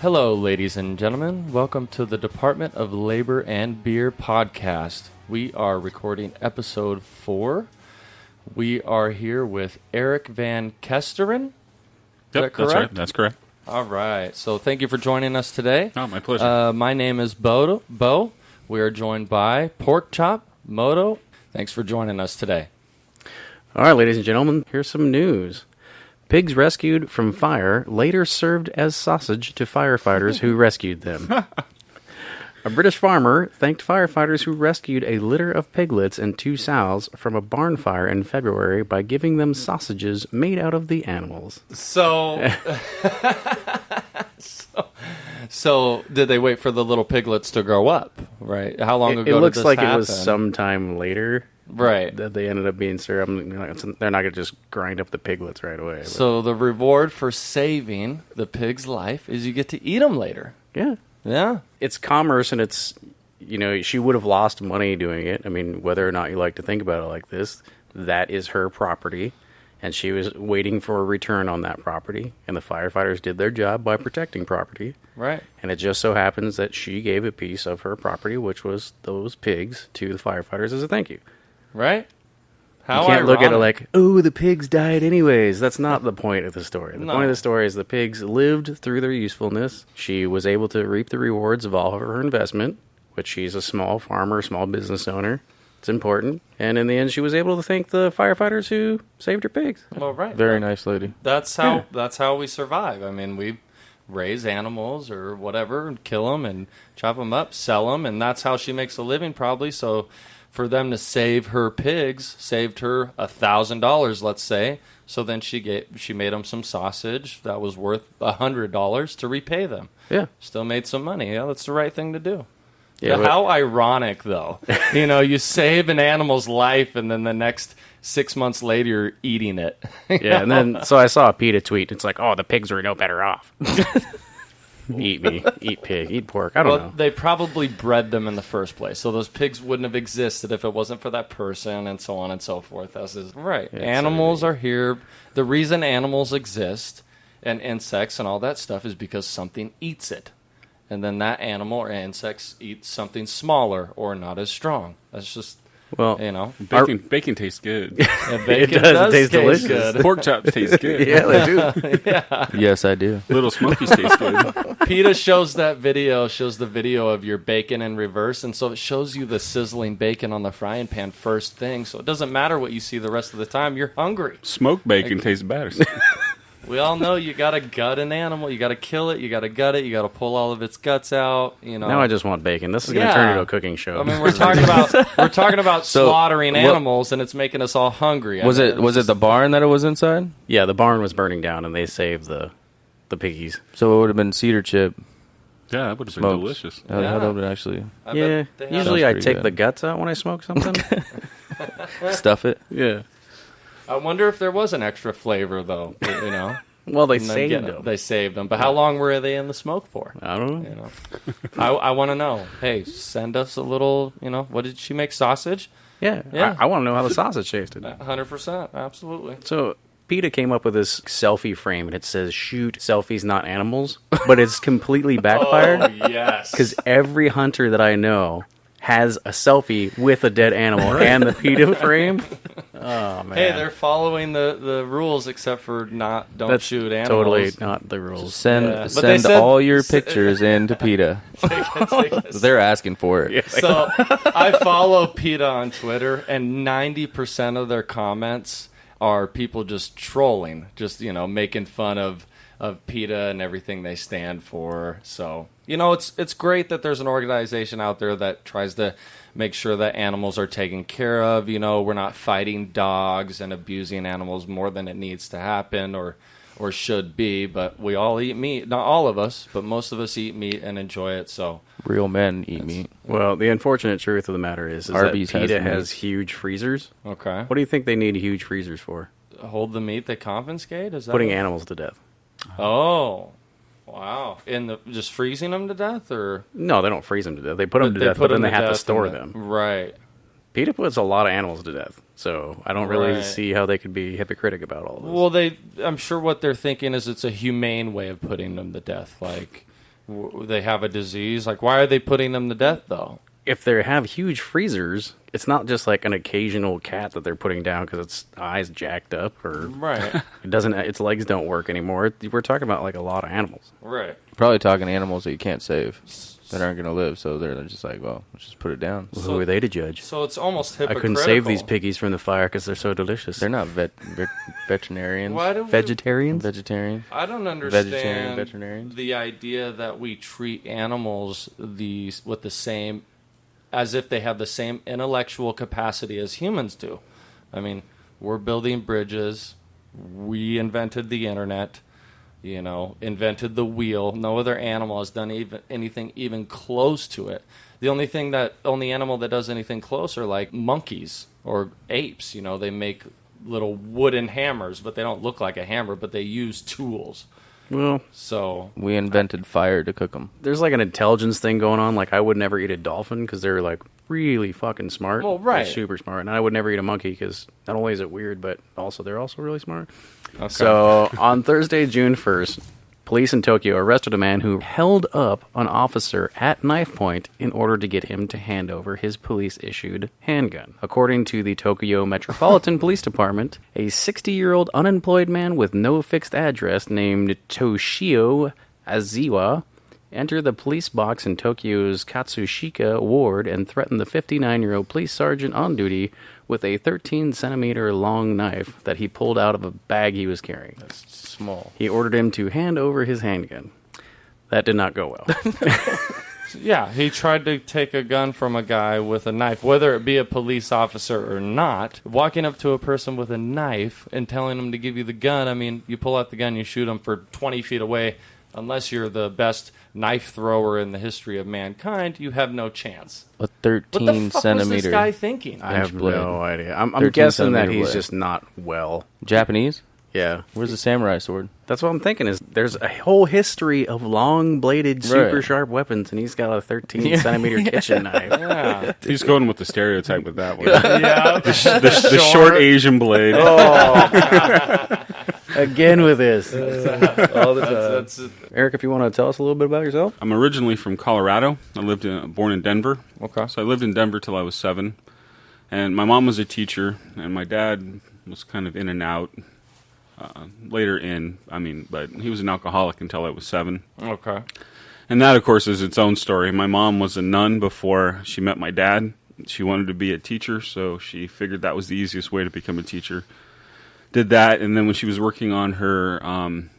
Hello, ladies and gentlemen. Welcome to the Department of Labor and Beer podcast. We are recording episode 4. We are here with Erik Van Kesteren. Yep, that's right. That's correct. All right. So thank you for joining us today. Oh, my pleasure. My name is Bo. We are joined by Pork Chop, Moto. Thanks for joining us today. All right, ladies and gentlemen, here's some news. Pigs rescued from fire later served as sausage to firefighters who rescued them. A British farmer thanked firefighters who rescued a litter of piglets and 2 sows from a barn fire in February by giving them sausages made out of the animals. So did they wait for the little piglets to grow up, right? How long ago It looks did this like happen? it was sometime later. Right. That they ended up being served. They're not going to just grind up the piglets right away. But. So the reward for saving the pig's life is you get to eat them later. Yeah. Yeah. It's commerce, and it's, she would have lost money doing it. I mean, whether or not you like to think about it like this, that is her property, and she was waiting for a return on that property, and the firefighters did their job by protecting property. Right. And it just so happens that she gave a piece of her property, which was those pigs, to the firefighters as a thank you. Right? How you can't ironic. look at it like, oh, the pigs died anyways. That's not the point of the story. The No. point of the story is the pigs lived through their usefulness. She was able to reap the rewards of all of her investment, which she's a small farmer, small business owner. It's important. And in the end, she was able to thank the firefighters who saved her pigs. Well, right. Very nice lady. That's how we survive. I mean, we raise animals or whatever and kill them and chop them up, sell them, and that's how she makes a living probably. So for them to save her pigs, saved her $1,000, let's say. So then she made them some sausage that was worth $100 to repay them. Yeah. Still made some money. Yeah, that's the right thing to do. Yeah, But how ironic, though. You save an animal's life, and then the next 6 months later, you're eating it. Yeah, and then, so I saw a PETA tweet. It's like, oh, the pigs were no better off. Eat me. Eat pig. Eat pork. I don't know. They probably bred them in the first place, so those pigs wouldn't have existed if it wasn't for that person, and so on and so forth. Right. Yeah, Animals are here. The reason animals exist, and insects and all that stuff, is because something eats it. And then that animal or insects eat something smaller or not as strong. That's just, Well, Bacon tastes good. bacon It does. It tastes delicious. good. Pork chops taste good. yeah, they do. Yes, I do. Little Smokies taste good. PETA shows the video of your bacon in reverse, and so it shows you the sizzling bacon on the frying pan first thing, so it doesn't matter what you see the rest of the time. You're hungry. Smoked bacon tastes better. We all know you got to gut an animal. You got to kill it. You got to gut it. You got to pull all of its guts out. Now I just want bacon. This is going to turn into a cooking show. I mean, we're talking about slaughtering animals, and it's making us all hungry. Was it the barn that it was inside? Yeah, the barn was burning down, and they saved the piggies. So it would have been cedar chip. Yeah, that would have been Smoked. delicious. That would have been actually I Yeah, bet they had usually Sounds I pretty take good. the guts out when I smoke something. stuff it. Yeah. I wonder if there was an extra flavor, though. Well, they And then saved get- them. They saved them. But how long were they in the smoke for? I don't know. I want to know. Hey, send us a little, what did she make? Sausage? Yeah. Yeah. I want to know how the sausage tasted. 100%. Absolutely. So PETA came up with this selfie frame, and it says, shoot selfies, not animals. But it's completely backfired. Oh, yes. Because every hunter that I know has a selfie with a dead animal and the PETA frame. Oh, man. Hey, they're following the rules, except for don't That's shoot animals. totally not the rules. Send Yeah. But they send said- all your pictures in to PETA. Take it. They're asking for it. So I follow PETA on Twitter, and 90% of their comments are people just trolling, just making fun of PETA and everything they stand for. So it's great that there's an organization out there that tries to make sure that animals are taken care of. We're not fighting dogs and abusing animals more than it needs to happen or should be. But we all eat meat. Not all of us, but most of us eat meat and enjoy it. So Real men eat meat. Well, the unfortunate truth of the matter is Arby's that has PETA the meat. has huge freezers. okay, What do you think they need huge freezers for? hold the meat they confiscate. Is that Putting what- animals to death. Oh, wow! Just freezing them to death, or No, they don't freeze them to death. They put them to they death, put but then them they to have to death store and them. Right. PETA puts a lot of animals to death, so I don't really Right. see how they could be hypocritic about all of this. Well, I'm sure what they're thinking is it's a humane way of putting them to death. Like, they have a disease. Like, why are they putting them to death, though? If they have huge freezers, it's not just like an occasional cat that they're putting down because its eyes jacked up or Right. its legs don't work anymore. We're talking about like a lot of animals. Right. Probably talking animals that you can't save, that aren't going to live. So they're just like, well, let's just put it down. Who are they to judge? So it's almost I hypocritical. couldn't save these piggies from the fire because they're so delicious. They're not veterinarians. Why do we, Vegetarians? Vegetarian. I don't understand veterinarians. the idea that we treat animals with the same, as if they have the same intellectual capacity as humans do. I mean, we're building bridges. We invented the internet. Invented the wheel. No other animal has done anything even close to it. The only animal that does anything close are like monkeys or apes. They make little wooden hammers, but they don't look like a hammer, but they use tools. Well, So We invented fire to cook them. there's like an intelligence thing going on. Like I would never eat a dolphin because they're like really fucking smart. Well, right. They're super smart. And I would never eat a monkey because not only is it weird, but also they're also really smart. okay. So on Thursday, June 1st, police in Tokyo arrested a man who held up an officer at knife point in order to get him to hand over his police-issued handgun. According to the Tokyo Metropolitan Police Department, a 60-year-old unemployed man with no fixed address named Toshio Aziwa entered the police box in Tokyo's Katsushika ward and threatened the 59-year-old police sergeant on duty with a 13-centimeter long knife that he pulled out of a bag he was carrying. That's small. He ordered him to hand over his handgun. That did not go well. Yeah, he tried to take a gun from a guy with a knife, whether it be a police officer or not. Walking up to a person with a knife and telling him to give you the gun, I mean, you pull out the gun, you shoot him for 20 feet away. Unless you're the best knife thrower in the history of mankind, you have no chance. A What the 13 fuck centimeter was this guy thinking? I have blade. no idea. I'm 13 guessing that centimeter he's blade. just not well. Japanese? Yeah. Where's the samurai sword? That's what I'm thinking is there's a whole history of long-bladed, super Right. sharp weepons, and he's got a 13-centimeter kitchen knife. Yeah. He's going with the stereotype with that one. Yeah. The short Asian blade. Again with this. All the time. That's Eric, if you want to tell us a little bit about yourself. I'm originally from Colorado. Born in Denver. okay. So I lived in Denver till I was 7. And my mom was a teacher, and my dad was kind of in and out. But he was an alcoholic until I was 7. Okay. And that, of course, is its own story. My mom was a nun before she met my dad. She wanted to be a teacher, so she figured that was the easiest way to become a teacher. Did that, and then when she was working on her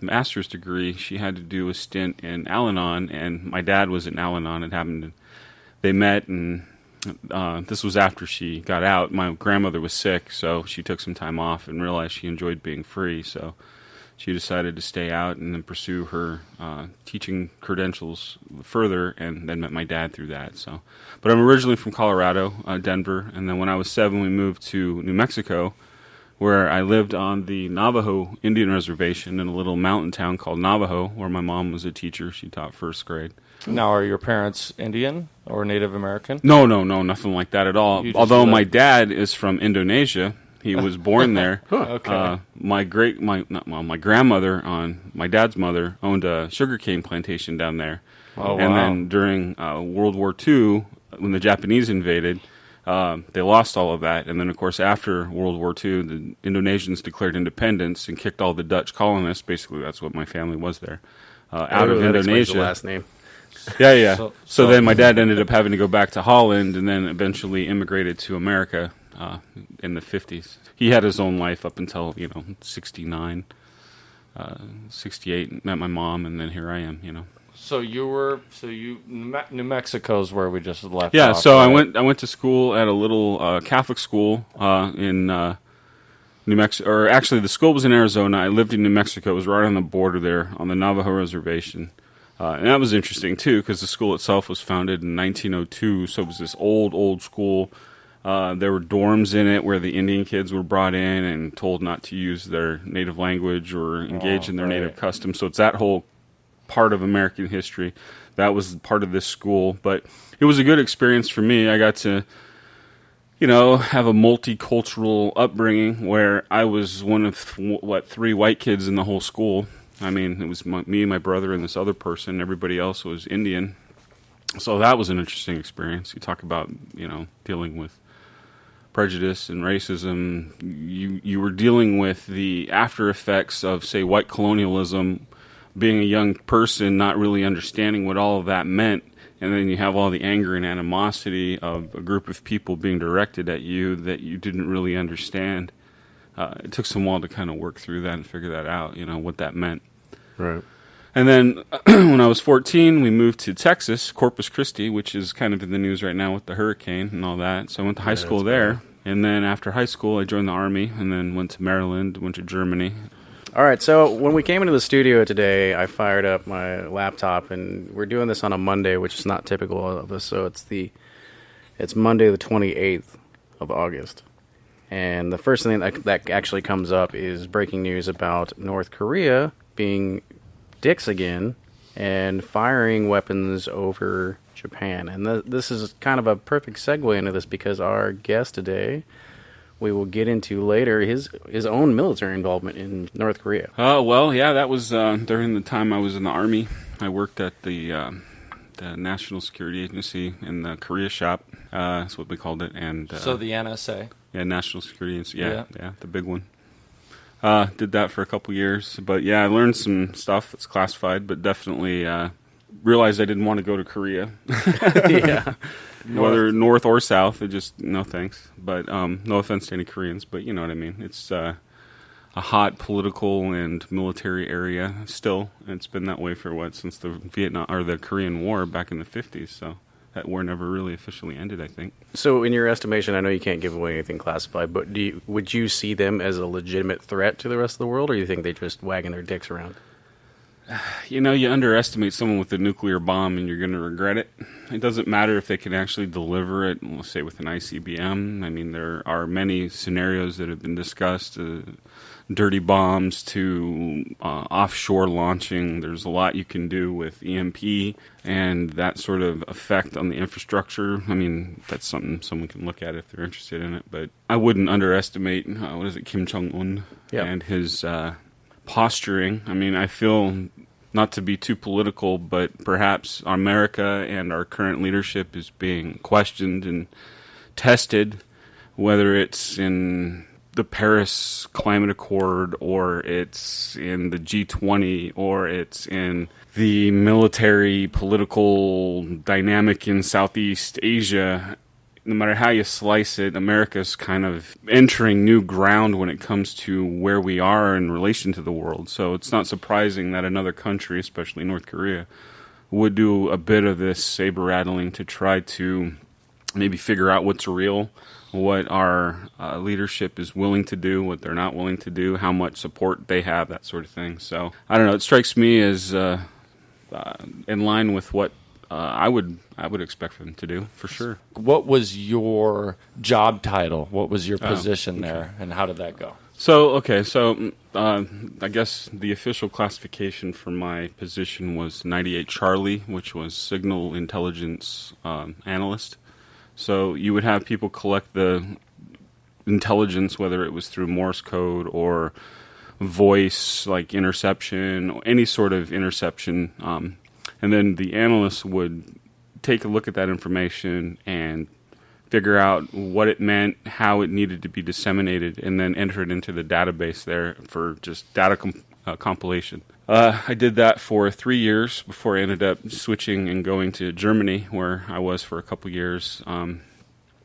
master's degree, she had to do a stint in Al-Anon, and my dad was in Al-Anon. They met, and this was after she got out. My grandmother was sick, so she took some time off and realized she enjoyed being free, so she decided to stay out and then pursue her teaching credentials further, and then met my dad through that. So, but I'm originally from Colorado, Denver, and then when I was 7, we moved to New Mexico, where I lived on the Navajo Indian Reservation in a little mountain town called Navajo, where my mom was a teacher. She taught first grade. Now, are your parents Indian or Native American? No, nothing like that at all. You just Although my lived- dad is from Indonesia. He was born there. Okay. My grandmother on my dad's mother owned a sugarcane plantation down there. Oh, And wow. then during World War II, when the Japanese invaded, they lost all of that. And then, of course, after World War II, the Indonesians declared independence and kicked all the Dutch colonists. Basically, that's what my family was there. Out of That explains the Indonesia. last name. Yeah. So- So then my dad ended up having to go back to Holland and then eventually immigrated to America in the 50s. He had his own life up until, 69, 68, met my mom, and then here I am, New Mexico's where we just left Yeah, off, so right? I went to school at a little Catholic school in New Mexico, or actually the school was in Arizona. I lived in New Mexico. It was right on the border there on the Navajo reservation. And that was interesting, too, because the school itself was founded in 1902, so it was this old school. There were dorms in it where the Indian kids were brought in and told not to use their native language or engage in their right. native customs. So it's that whole part of American history. That was part of this school. But it was a good experience for me. I got to, have a multicultural upbringing where I was one of, 3 white kids in the whole school. I mean, it was me, my brother, and this other person. Everybody else was Indian. So that was an interesting experience. You talk about, dealing with prejudice and racism. You were dealing with the after effects of, say, white colonialism, being a young person, not really understanding what all of that meant. And then you have all the anger and animosity of a group of people being directed at you that you didn't really understand. It took some while to kind of work through that and figure that out, what that meant. Right. And then when I was 14, we moved to Texas, Corpus Christi, which is kind of in the news right now with the hurricane and all that. So I went to high school there. Bad. And then after high school, I joined the Army and then went to Maryland, went to Germany. All right, so when we came into the studio today, I fired up my laptop, and we're doing this on a Monday, which is not typical of us. So it's Monday the 28th of August. And the first thing that actually comes up is breaking news about North Korea being dicks again and firing weapons over Japan. And this is kind of a perfect segue into this because our guest today, we will get into later, his own military involvement in North Korea. Well, yeah, that was during the time I was in the Army. I worked at the National Security Agency in the Korea shop. That's what we called it. And so the NSA. Yeah, National Security Agency. Yeah, the big one. Did that for a couple years. But yeah, I learned some stuff that's classified, but definitely realized I didn't want to go to Korea. Yeah. Whether north or south, it just, no thanks. But no offense to any Koreans, but you know what I mean. It's a hot political and military area still. It's been that way for since the Vietnam or the Korean War back in the 50s. So that war never really officially ended, I think. So in your estimation, I know you can't give away anything classified, but would you see them as a legitimate threat to the rest of the world, or you think they're just wagging their dicks around? You underestimate someone with a nuclear bomb and you're going to regret it. It doesn't matter if they can actually deliver it, let's say with an ICBM. I mean, there are many scenarios that have been discussed, dirty bombs to offshore launching. There's a lot you can do with EMP and that sort of effect on the infrastructure. I mean, that's something someone can look at if they're interested in it. But I wouldn't underestimate, Kim Jong-un and his posturing. I mean, I feel, not to be too political, but perhaps America and our current leadership is being questioned and tested, whether it's in the Paris Climate Accord or it's in the G20 or it's in the military political dynamic in Southeast Asia. No matter how you slice it, America's kind of entering new ground when it comes to where we are in relation to the world. So it's not surprising that another country, especially North Korea, would do a bit of this saber-rattling to try to maybe figure out what's real, what our leadership is willing to do, what they're not willing to do, how much support they have, that sort of thing. So I don't know. It strikes me as in line with what I would expect them to do, for sure. What was your job title? What was your position there, and how did that go? So I guess the official classification for my position was 98 Charlie, which was signal intelligence analyst. So you would have people collect the intelligence, whether it was through Morse code or voice, like interception, or any sort of interception. And then the analyst would take a look at that information and figure out what it meant, how it needed to be disseminated, and then enter it into the database there for just data compilation. I did that for 3 years before I ended up switching and going to Germany, where I was for a couple years.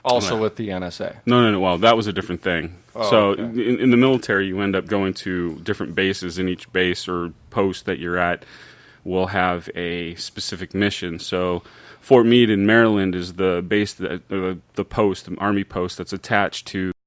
Also with the NSA? No. Well, that was a different thing. Oh, so okay. in the military, you end up going to different bases, and each base or post that you're at will have a specific mission. So Fort Meade in Maryland is the base, the post, the Army post that's attached to